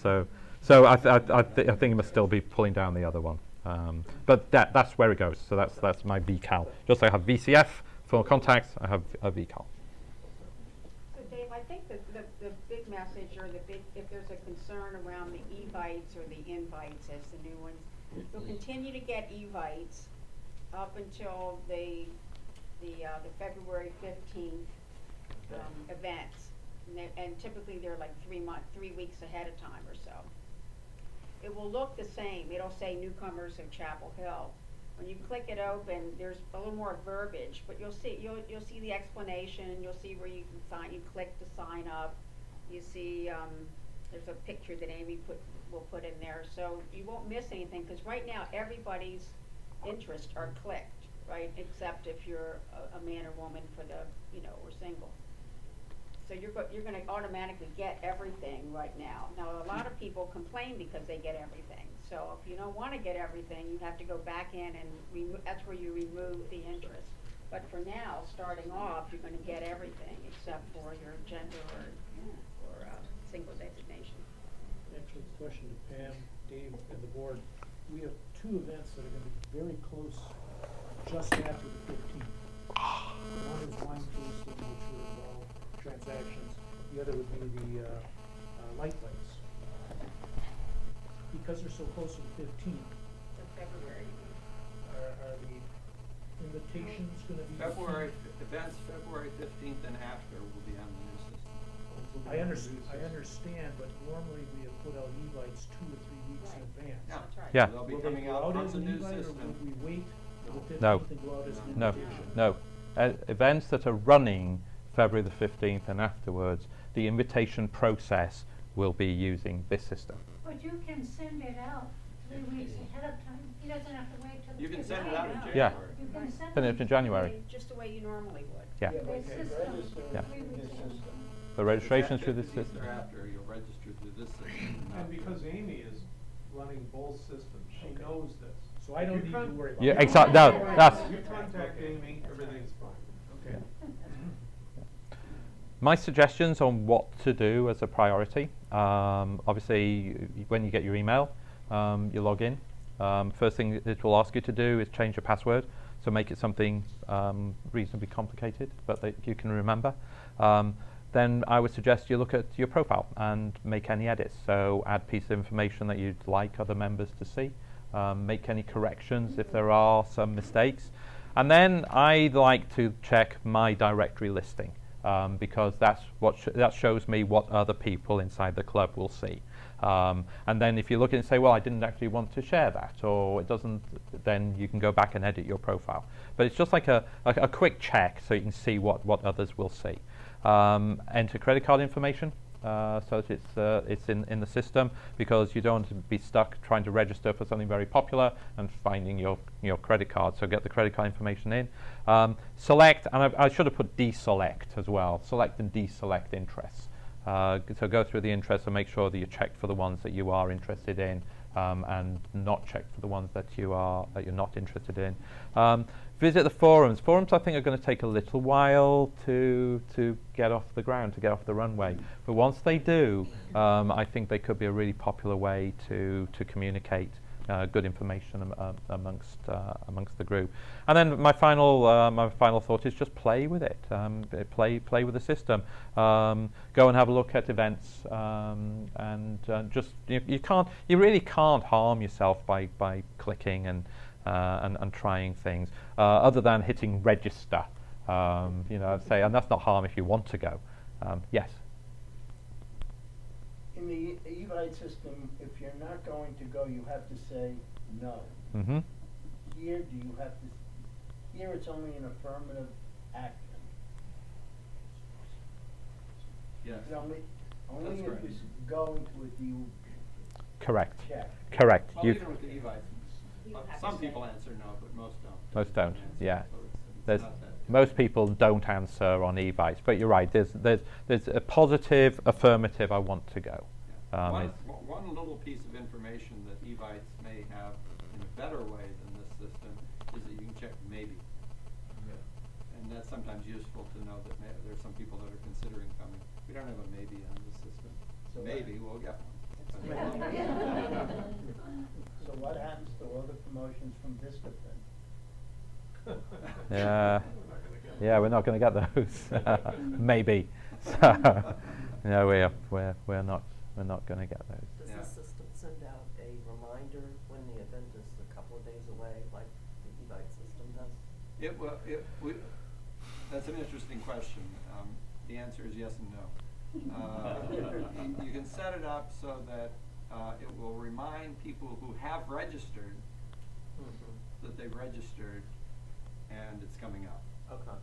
So I think you must still be pulling down the other one. But that's where it goes. So that's my VCal. Just like I have VCF for contacts, I have a VCal. So Dave, I think that the big message, or if there's a concern around the evites or the invites as the new ones, you'll continue to get evites up until the February 15th events, and typically they're like 3 weeks ahead of time or so. It will look the same. It'll say Newcomers of Chapel Hill. When you click it open, there's a little more verbiage, but you'll see the explanation. You'll see where you can sign. You click to sign up. You see there's a picture that Amy will put in there, so you won't miss anything. Because right now everybody's interests are clicked, right? Except if you're a man or woman for the or single. So you're going to automatically get everything right now. Now a lot of people complain because they get everything. So if you don't want to get everything, you have to go back in and that's where you remove the interest. But for now, starting off, you're going to get everything except for your gender or single designation. Actually, question to Pam, Dave, and the board. We have 2 events that are going to be very close, just after the 15th. One is wine tasting, which will involve transactions. The other would be the lights. Because they're so close to the 15th, So February. are the invitations going to be? Events February 15th and after will be on the new system. I understand, but normally we have put out e-lights 2 or 3 weeks in advance. Yeah. That's right. Yeah. So they'll be Will coming they go out out from as the an new e-light, or system. will we wait till the 15th No. and go out as an No, invitation? no. Events that are running February the 15th and afterwards, the invitation process will be using this system. But you can send it out 3 weeks ahead of time. He doesn't have to wait till the. You can send it out in January. Yeah. You can send Send it in January. Just the way you normally would. Yeah. The system, Yeah. 3 weeks ahead of time. The registration through this 15th system. Thereafter, you'll register through this system. And because Amy is running both systems, she knows this. So I don't need to worry about Yeah, it. exactly. No, that's. You contact Amy, everything's fine. Okay. My suggestions on what to do as a priority. Obviously, when you get your email, you log in. First thing it will ask you to do is change your password, so make it something reasonably complicated, but that you can remember. Then I would suggest you look at your profile and make any edits. So add piece of information that you'd like other members to see. Make any corrections if there are some mistakes. And then I'd like to check my directory listing. Because that's that shows me what other people inside the club will see. And then if you look and say, well, I didn't actually want to share that, or it doesn't, then you can go back and edit your profile. But it's just like a quick check so you can see what others will see. Enter credit card information. So that it's in the system, because you don't want to be stuck trying to register for something very popular and finding your credit card. So get the credit card information in. Select, and I should have put deselect as well. Select and deselect interests. So go through the interests and make sure that you check for the ones that you are interested in, and not check for the ones that you're not interested in. Visit the forums. Forums, I think, are going to take a little while to get off the ground, to get off the runway. But once they do, I think they could be a really popular way to communicate good information amongst the group. And then my final thought is just play with it. Play with the system. Go and have a look at events, and just you really can't harm yourself by clicking and trying things, other than hitting register. Say, and that's not harm if you want to go. Yes. In the e-light system, if you're not going to go, you have to say no. Mm-hmm. Here, do you have to? Here, it's only an affirmative action. Yes. It's only That's if correct. you go into it, do you Correct. check? Correct. Well, even with the e-lights, You have to some say. people answer no, but most don't. Most don't, yeah. So it's There's not that. most people don't answer on evites, but you're right. There's a positive, affirmative. I want to go. One little piece of information that evites may have in a better way than this system is that you can check maybe. And that's sometimes useful to know that there's some people that are considering coming. We don't have a maybe on this system. So Maybe we'll get one. So So what happens to all the promotions from Vista then? Yeah, yeah, we're not going to get those. Maybe. So, no, we're not going to get those. Does Yeah. the system send out a reminder when the event is a couple of days away, like the Evite system does? That's an interesting question. The answer is yes and no. You can set it up so that it will remind people who have registered that they've registered and it's coming up. Okay.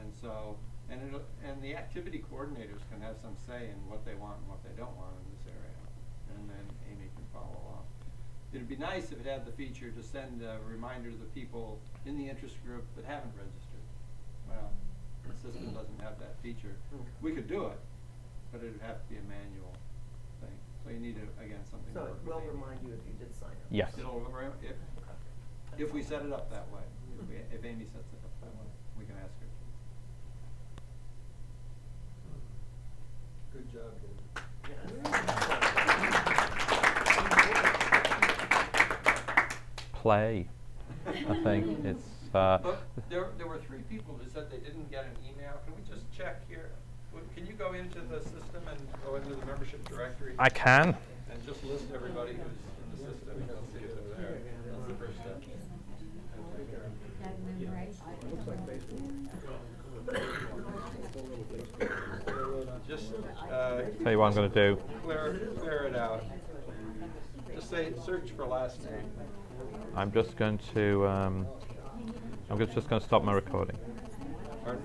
And so, and the activity coordinators can have some say in what they want and what they don't want in this area. And then Amy can follow along. It'd be nice if it had the feature to send a reminder to the people in the interest group that haven't registered. Well, the system doesn't have that feature. We could do it, but it'd have to be a manual thing. So you need, again, something to So work it will with Amy. remind you if you did sign up? Yes. If we set it up that way, if Amy sets it up that way, we can ask her to. Good job, David. Play, I think it's. But there were 3 people who said they didn't get an email. Can we just check here? Can you go into the system and go into the membership directory? I can. And just list everybody who's in the system and let's see if they're there. That's the first step. Looks like Facebook. Just Tell you what I'm going to do. clear it out. Just say search for last name. I'm just going to. I'm just going to stop my recording. Pardon?